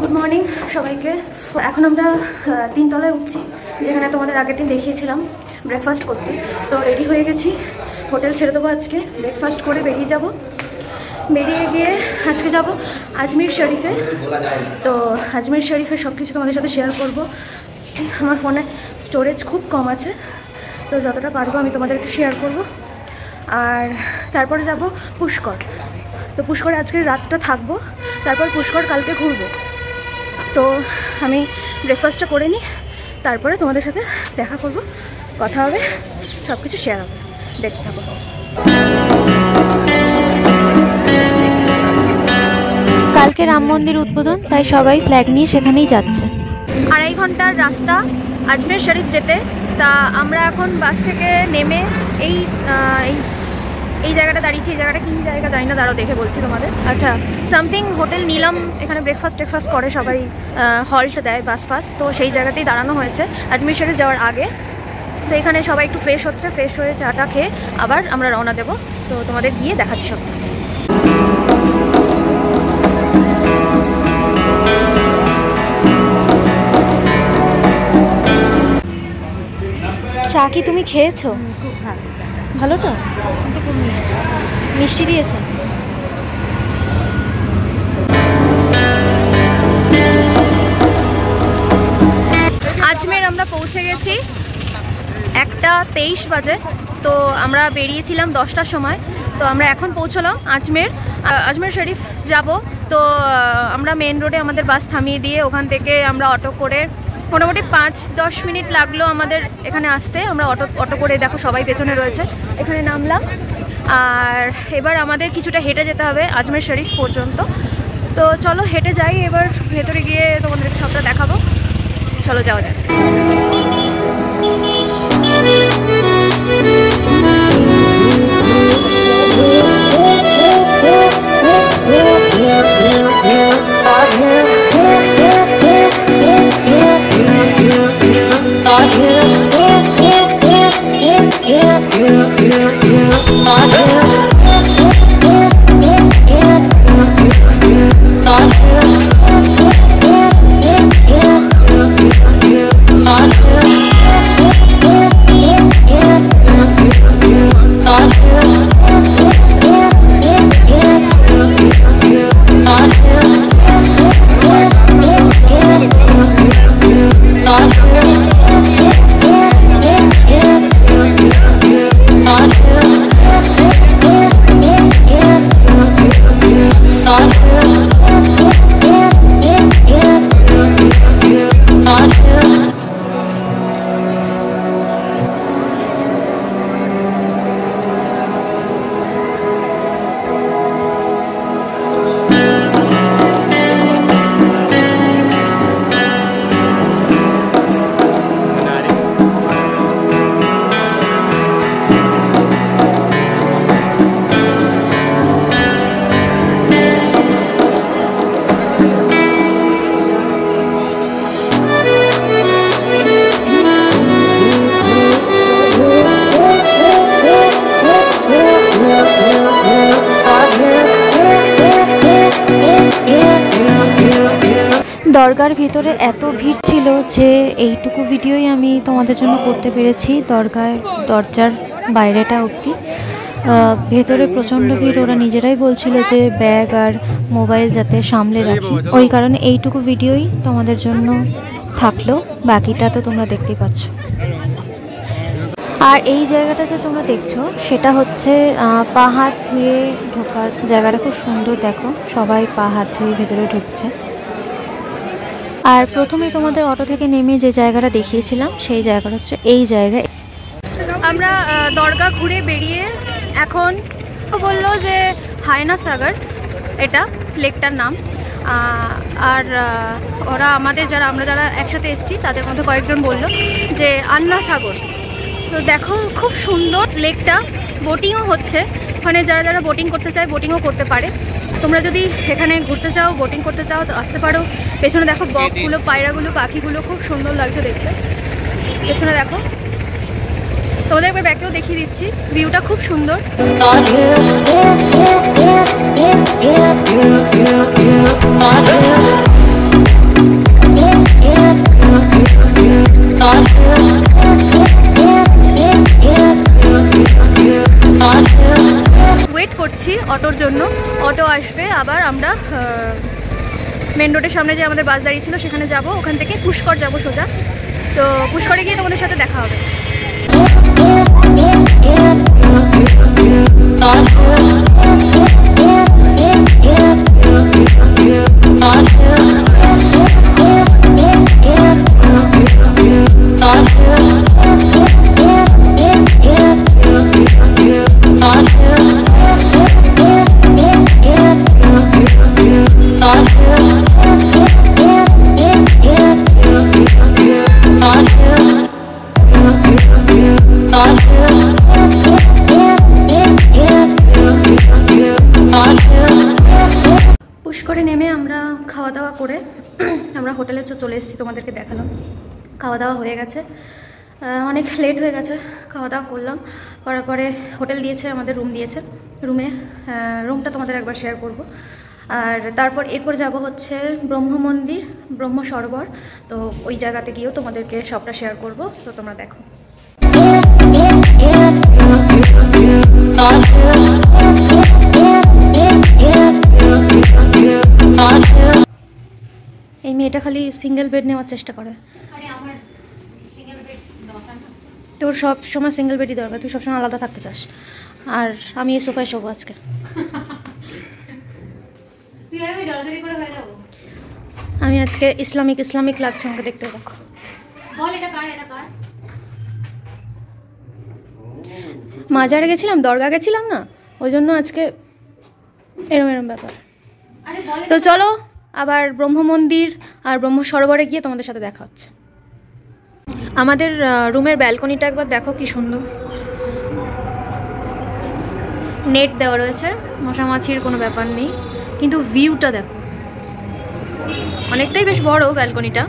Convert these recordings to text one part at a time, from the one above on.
Good morning সবাইকে। এখন আমরা 3 তলায় উঠছি, যেখানে তোমাদের আগের দিন দেখিয়েছিলাম ব্রেকফাস্ট করতে। তো রেডি হয়ে গেছি, হোটেল ছেড়ে দেবো আজকে। ব্রেকফাস্ট করে বেরিয়ে যাব, বেরিয়ে গিয়ে আজকে যাব আজমির শরীফে। তো আজমির শরীফে সব কিছু তোমাদের সাথে শেয়ার করব। আমার ফোনে স্টোরেজ খুব কম আছে, তো যতটা পারবো আমি তোমাদেরকে শেয়ার করব। আর তারপরে যাব পুষ্কর। তো পুষ্করে আজকে রাতটা থাকবো, তারপর পুষ্কর কালকে ঘুরবো। তো আমি ব্রেকফাস্টটা করে নিই, তারপরে তোমাদের সাথে দেখা করব, কথা হবে, সব কিছু শেয়ার হবে, দেখতে থাকো। কালকে রাম মন্দির উদ্বোধন, তাই সবাই ফ্ল্যাগ নিয়ে সেখানেই যাচ্ছে। 2.5 ঘন্টার রাস্তা আজমের শরীফ যেতে। তা আমরা এখন বাস থেকে নেমে এই জায়গাটা দাঁড়িয়েছি। এই জায়গাটা কী জায়গা জানি না, দাঁড়াও দেখে বলছি তোমাদের। আচ্ছা, সামথিং হোটেল নিলাম, এখানে ব্রেকফাস্ট করে সবাই হল্ট দেয় বাস ফাস। তো সেই জায়গাতেই দাঁড়ানো হয়েছে আজমির শরীফ যাওয়ার আগে। তো এখানে সবাই একটু ফ্রেশ হচ্ছে, ফ্রেশ হয়ে চাটা খেয়ে আবার আমরা রওনা দেবো। তো তোমাদের গিয়ে দেখাচ্ছি সব। চা কি তুমি খেয়েছো? খুব ভালো, ভালো তো, কিন্তু খুব মিষ্টি মিষ্টি দিয়েছে। আজমের আমরা পৌঁছে গেছি, 1:23 বাজে। তো আমরা বেরিয়েছিলাম 10টার সময়। তো আমরা এখন পৌঁছলাম আজমের শরীফ যাব। তো আমরা মেন রোডে আমাদের বাস থামিয়ে দিয়ে ওখান থেকে আমরা অটো করে মোটামুটি 5-10 মিনিট লাগলো আমাদের এখানে আসতে। আমরা অটো করে, দেখো সবাই পেছনে রয়েছে, এখানে নামলাম। আর এবার আমাদের কিছুটা হেঁটে যেতে হবে আজমের শরীফ পর্যন্ত। তো চলো হেঁটে যাই, এবার ভেতরে গিয়ে তোমাদের সবটা দেখাবো। চলো যাওয়া যাক। দরগার ভিতরে এত ভিড় ছিল যে এইটুকু ভিডিওই আমি তোমাদের জন্য করতে পেরেছি। দরজার বাইরেটা অবধি, ভেতরে প্রচণ্ড ভিড়। ওরা নিজেরাই বলছিল যে ব্যাগ আর মোবাইল যাতে সামলে রাখি, ওই কারণে এইটুকু ভিডিওই তোমাদের জন্য থাকলো, বাকিটা তো তোমরা দেখতেই পাচ্ছ। আর এই জায়গাটা যে তোমরা দেখছো সেটা হচ্ছে পা হাত ধুয়ে ঢোকার জায়গাটা। খুব সুন্দর, দেখো সবাই পা হাত ধুয়ে ভেতরে ঢুকছে। আর প্রথমে তোমাদের অটো থেকে নেমে যে জায়গাটা দেখিয়েছিলাম সেই জায়গাটা হচ্ছে এই জায়গায়। আমরা দরগা ঘুরে বেরিয়ে এখন বললো যে হায়না সাগর, এটা লেকটার নাম। আর ওরা আমরা যারা একসাথে এসেছি তাদের মধ্যে কয়েকজন বললো যে আন্না সাগর। তো দেখো খুব সুন্দর লেকটা, বোটিংও হচ্ছে। ওখানে যারা বোটিং করতে চায় বোটিংও করতে পারে। তোমরা যদি এখানে ঘুরতে চাও, বোটিং করতে চাও তো আসতে পারো। পেছনে দেখো বকগুলো, পায়রাগুলো, পাখিগুলো খুব সুন্দর লাগছে দেখতে। পেছনে দেখো, তোমাদের একবার ব্যাকেও দেখিয়ে দিচ্ছি, ভিউটা খুব সুন্দর। জন্য অটো আসবে, আবার আমরা মেন রোডের সামনে যে আমাদের বাস দাঁড়িয়ে ছিল সেখানে যাব, ওখান থেকে পুষ্কর যাব সোজা। তো পুষ্করে গিয়ে তোমাদের সাথে দেখা হবে। পুষ্করে নেমে আমরা খাওয়া দাওয়া করে আমরা হোটেলে চলে এসেছি, তোমাদেরকে দেখালাম। খাওয়া দাওয়া হয়ে গেছে, অনেক লেট হয়ে গেছে। খাওয়া দাওয়া করলাম, করার পরে হোটেল দিয়েছে, আমাদের রুম দিয়েছে। রুমটা তোমাদের একবার শেয়ার করব। আর এরপর যাব হচ্ছে ব্রহ্ম মন্দির, ব্রহ্ম সরোবর। তো ওই জায়গাতে গিয়েও তোমাদেরকে সবটা শেয়ার করব, তো তোমরা দেখো। এই মেয়েটা খালি সিঙ্গেল বেড নেওয়ার চেষ্টা করে। তোর সব সময় সিঙ্গেল বেডই দরকার, তুই সবসময় আলাদা থাকতে চাস। আর আমি এই সোফায় শোবো আজকে। আমি আজকে ইসলামিক লাগছে আমাকে দেখতে। দেখো মাজারে গেছিলাম, দরগা গেছিলাম না, ওই জন্য আজকে এরম ব্যাপার। তো চলো আবার ব্রহ্ম মন্দির আর ব্রহ্ম সরোবরে গিয়ে তোমাদের সাথে দেখা হচ্ছে। আমাদের রুমের ব্যালকনিটা একবার দেখো, কি সুন্দর। নেট দেওয়া রয়েছে, মশামাছির কোনো ব্যাপার নেই, কিন্তু ভিউটা দেখো, অনেকটাই বেশ বড় ব্যালকনিটা।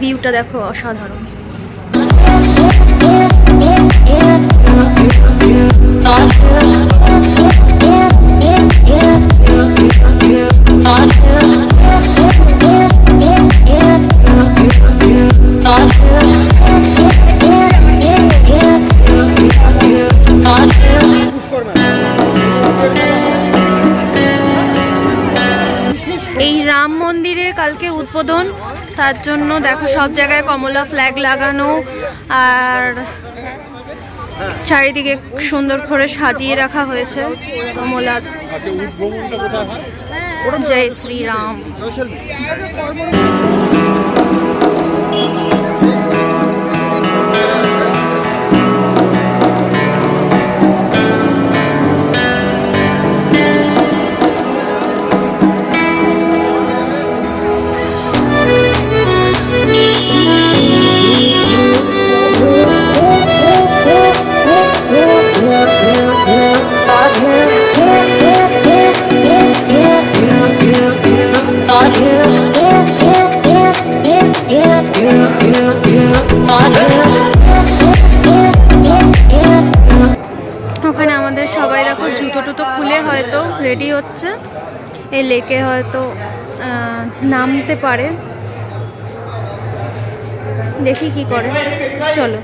ভিউটা দেখো, অসাধারণ। এই রাম মন্দিরের কালকে উদ্বোধন, তার জন্য দেখো সব জায়গায় কমলা ফ্ল্যাগ লাগানো, আর চারিদিকে সুন্দর করে সাজিয়ে রাখা হয়েছে কমলা। জয় শ্রীরাম। ওখানে আমাদের সবাই দেখো জুতো টুতো খুলে হয়তো রেডি হচ্ছে, এই লেকে হয়তো নামতে পারে, দেখি কি করে। চলো।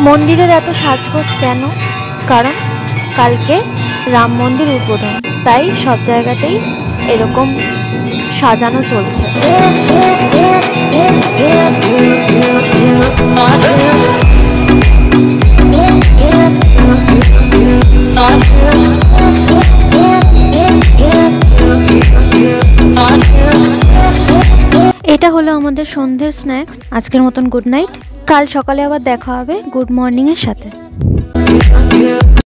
মন্দিরের এত সাজগোজ কেন? কারণ কালকে রাম মন্দির উদ্বোধন, তাই সব জায়গাতেই এরকম সাজানো চলছে। এটা হলো আমাদের সন্ধ্যের স্ন্যাক্স। আজকের মতন গুড নাইট। কাল সকালে আবার দেখা হবে গুড মর্নিংয়ের সাথে।